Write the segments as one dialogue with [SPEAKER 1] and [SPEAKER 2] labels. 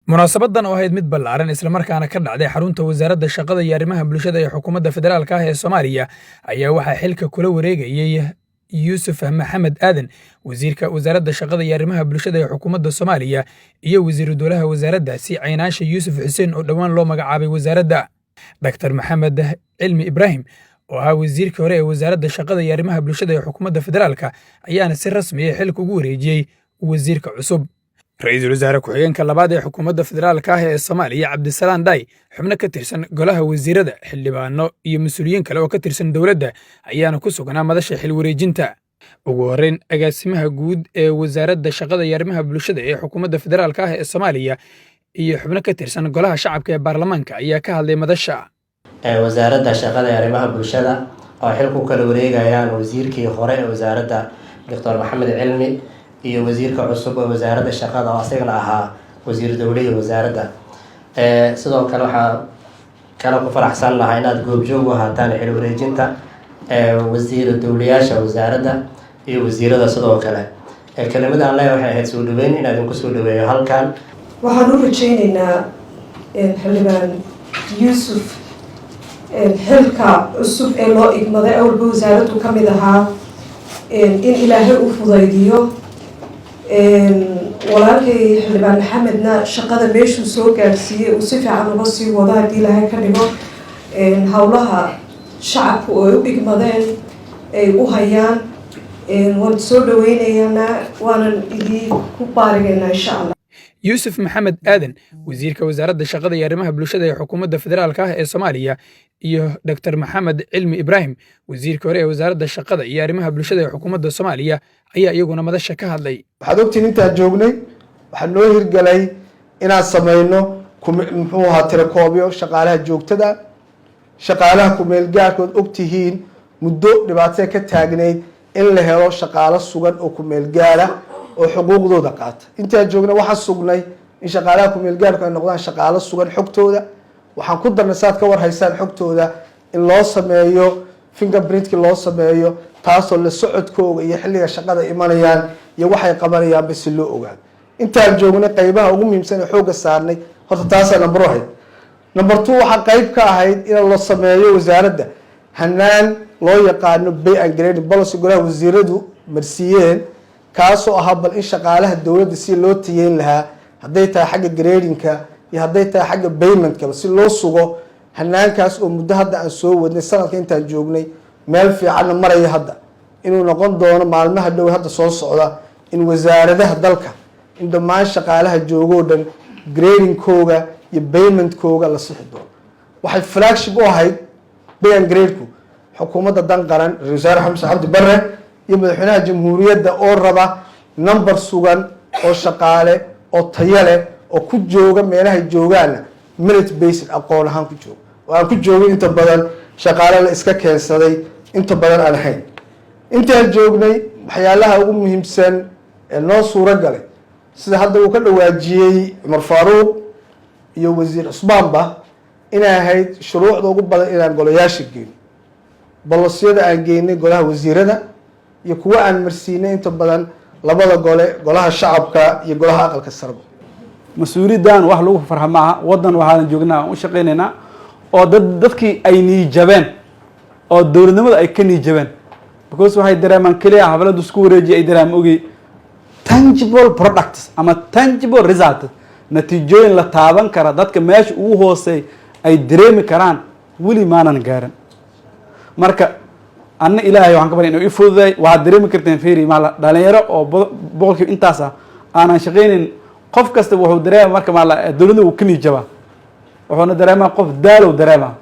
[SPEAKER 1] munaasabadan oo ahayd mid ballaaran isla markaana ka dhacday xarunta wasaaradda shaqada iyo arrimaha bulshada ee xukuumadda federaalka ah ee Soomaaliya ayaa waxaa xilka kula wareegayay Yuusuf Maxamed Aadan wasiirka wasaaradda shaqada iyo arrimaha bulshada ee xukuumadda Soomaaliya iyo wasiiru dowlaha wasaaraddaasi Caynaasha Yuusuf Xuseen oo dhawaan loo magacaabay wasaaradda Dr. Maxamed Cilmi Ibraahim oo ahaa wasiirkii hore ee wasaaradda shaqada iyo arrimaha bulshada ee xukuumadda federaalka ayaana si rasmi ah xilka ugu wareejiyay wasiirka cusub ra'iisul wasaare ku-xigeenka labaad ee xukuumadda federaalka ah ee Soomaaliya Cabdisalaan Day xubno ka tirsan golaha wasiirada xildhibaano iyo mas'uuliyiin kale oo ka tirsan dawladda ayaana ku sugnaa madasha xil wareejinta ugu horeyn agaasimaha guud ee wasaaradda shaqada iyo arrimaha bulshada ee xukuumadda federaalka ah ee Soomaaliya iyo xubno ka tirsan golaha shacabka ee baarlamaanka ayaa ka hadlay madasha
[SPEAKER 2] wasaaradda shaqada iyo arrimaha bulshada oo xilku kala wareegayaan wasiirkii hore ee wasaaradda Dr. Maxamed Cilmi iyo wasiirka cusub ee wasaaradda shaqada oo asagana ahaa wasiir dawladda wasaaradda sidoo kale waxaan ku faraxsanahay inaad goobjoog u ahaataan xil wareejinta wasiir dawlayaasha wasaaradda iyo wasiirada sidoo kale kelimada aan leeyahay waxay ahayd soo dhaweyn inaad ku soo dhaweeyo halkan
[SPEAKER 3] waxaan u rajaynaynaa xildhibaan Yuusuf xilka cusub ee loo igmaday awalba wasaaraddu ka mid ahaa in ilaahay u fudaydiyo walaalkay xildhibaan maxamedna shaqada meeshuu soo gaarsiiyey uu si fiican uga sii wado haddii ilaahay ka dhigo howlaha shacabku ay u igmadeen ay u hayaan waan soo dhaweynaynaa waanan idinku baarigaynaa insha allah
[SPEAKER 1] Yuusuf Maxamed Aadan wasiirka wasaaradda shaqada iyo arrimaha bulshada ee xukuumadda federaalka ah ee Soomaaliya iyo Dr. Maxamed Cilmi Ibraahim wasiirka hore ee wasaaradda shaqada iyo arrimaha bulshada ee xukuumadda Soomaaliya ayaa iyaguna madasha ka hadlay
[SPEAKER 4] waxaad ogtiin intaan joognay waxaa noo hirgalay inaan samayno muxuu ahaa tirakoobyo shaqaalaha joogtada shaqaalaha kumeel gaarkood ogtihiin muddo dhibaato ka taagneyd in la helo shaqaalo sugan oo kumeel gaara oo xuquuqdooda qaata intaan joognay waxaan sugnay in shaqaalaha kumeel gaarku ay noqdaan shaqaalo sugan xogtooda waxaan ku darnay saad ka warhaysaan xogtooda in loo sameeyo fingerprintkii loo sameeyo taasoo la socodkooga iyo xilliga shaqada imanayaan iyo waxay qabanayaanba si loo ogaado intaan joognay qaybaha ugu muhiimsan ee xoogga saarnay horta taasaa number ahayd number two waxaa qayb ka ahayd in la sameeyo wasaaradda hanaan loo yaqaano pay and grading policy golaha wasiiradu marsiiyeen kaasoo ahaa bal in shaqaalaha dowladda si loo tiyeyn lahaa hadday tahay xagga gradingka iyo hadday tahay xagga paymentkaba si loo sugo hanaankaas oo muddo hadda aan soo wadnay sanadka intaan joognay meel fiicanna maraya hadda inuu noqon doono maalmaha dhow hadda soo socda in wasaaradaha dalka in dhammaan shaqaalaha joogoo dhan gradingkooga iyo paymentkooga la sixi doono waxay flagship u ahayd pay and gradeku xukuumadda dan qaran ra-iisul wasaare xamse cabdi barre iyo madaxweynaha jamhuuriyadda oo raba number sugan oo shaqaale oo tayo leh oo ku jooga meelahay joogaana merit based aqoon ahaan ku jooga oo aan ku joogin inta badan shaqaale la iska keensaday inta badan aan ahayn intaan joognay waxyaalaha ugu muhiimsan ee noo suuro galay sida hadda uu ka dhawaajiyey Cumar Faaruq iyo wasiir Cusmaanba inay ahayd shuruucda ugu badan inaan golayaasha geeyno bolosyada aan geynay golaha wasiirada iyo kuwa aan marsiinay inta badan labada gole golaha shacabka iyo golaha aqalka sare
[SPEAKER 5] mas-uuliyadan wax lagu farxo maaha wadan waxaan joognaa u shaqeynaynaa oo dadkii ay niijabeen oo dowladnimada ay ka niijabeen because waxay dareemaan kaliya xafladu isku wareejiye ay dareemaan ogi tangible products ama tangible results natiijooyin la taaban kara dadka meesha ugu hoosey ay dareemi karaan weli maanan gaarin marka anna ilaahay waxaan ka baryay inuu i fududay waxaad dareemi karteen fiiri maala dhalinyaro oo boqolkiiba intaas ah aanan shaqaynin qof kasta wuxuu dareema marka maala dowladda uu ka niijabaa wuxuuna dareemaa qof daalow dareemaa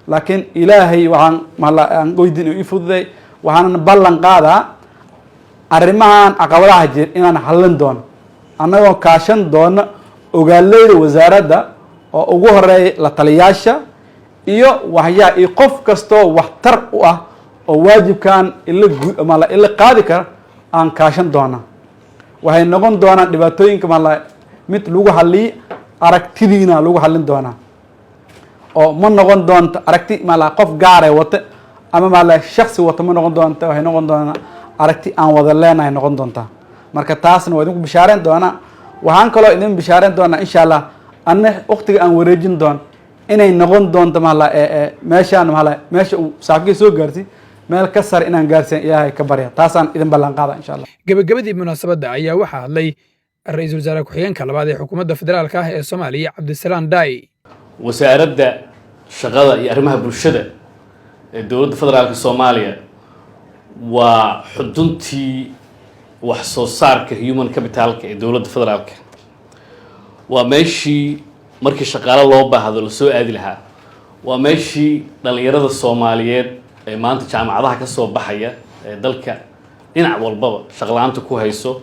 [SPEAKER 5] laakiin ilaahay waxaan maala aan weydiin inuu i fududay waxaanan ballan qaadaa arrimahan caqabadaha jir inaan xallin doono annagoo kaashan doono ogaaleyda wasaaradda oo ugu horeeya la taliyaasha iyo waxyaa iyo qof kastoo waxtar u ah oo waajibkan ila qaadi kara aan kaashan doona waxay noqon doonaan dhibaatooyinka mid lagu xaliyo aragtidiina lagu xalin doonaa oo ma noqon doonto aragti qof gaar ah wata ama shakhsi wata ma noqon doonto waxay noqon doonaa aragti aan wada leenahay noqon doontaa marka taasna waa idinku bishaareen doonaa waxaan kaloo idin bishaareen doonaa insha Allah anna waqtiga aan wareejin doon inay noqon doonto maala meeshaan maala meesha uu saaxiibkay soo gaartay meel ka sar inaan gaarsiin ilaahay ka barya taasaan idin ballan qaada insha Allah.
[SPEAKER 1] gabagabadii munaasabadda ayaa waxaa hadlay ra'iisul wasaare ku-xigeenka labaad ee xukuumadda federaalka ah ee Soomaaliya Cabdisalaam Daay.
[SPEAKER 6] wasaaradda shaqada iyo arrimaha bulshada ee dowladda federaalka Soomaaliya waa xuduntii wax soo saarka human capitalka ee dowladda federaalka. waa meeshii markii shaqaale loo baahdo la soo aadi lahaa. waa meeshii dhalinyarada Soomaaliyeed ee maanta jaamacadaha ka soo baxaya ee dalka dhinac walbaba shaqalaanta ku hayso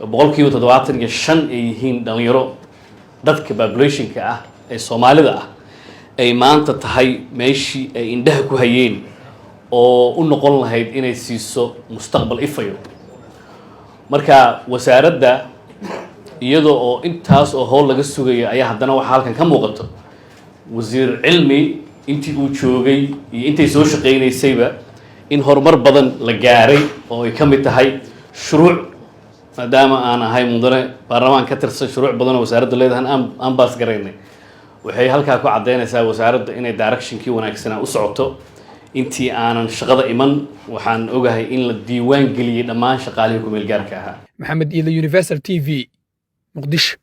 [SPEAKER 6] 75% ay yihiin dhalinyaro dadka populationka ah ee Soomaalida ah ay maanta tahay meeshii ay indhaha ku hayeen oo u noqon lahayd inay siiso mustaqbal ifayo. marka wasaaradda iyadoo oo intaas oo howl laga sugayo ayaa haddana waxa halkan ka muuqato wasiir cilmi intii uu joogay iyo intay soo shaqeynaysayba in horumar badan la gaaray oo ay ka mid tahay shuruuc maadaama aan ahay mudane baarlamaan ka tirsan shuruuc badan oo wasaaradda leedahay aan baas garaynay waxay halkaa ku caddeynaysaa wasaaradda inay directionkii wanaagsanaa u socoto. intii aanan shaqada iman waxaan ogahay in la diiwaan geliyay dhammaan shaqaalihii ku meel gaarka ahaa.
[SPEAKER 1] Maxamed Iile, Universal TV, Muqdisho.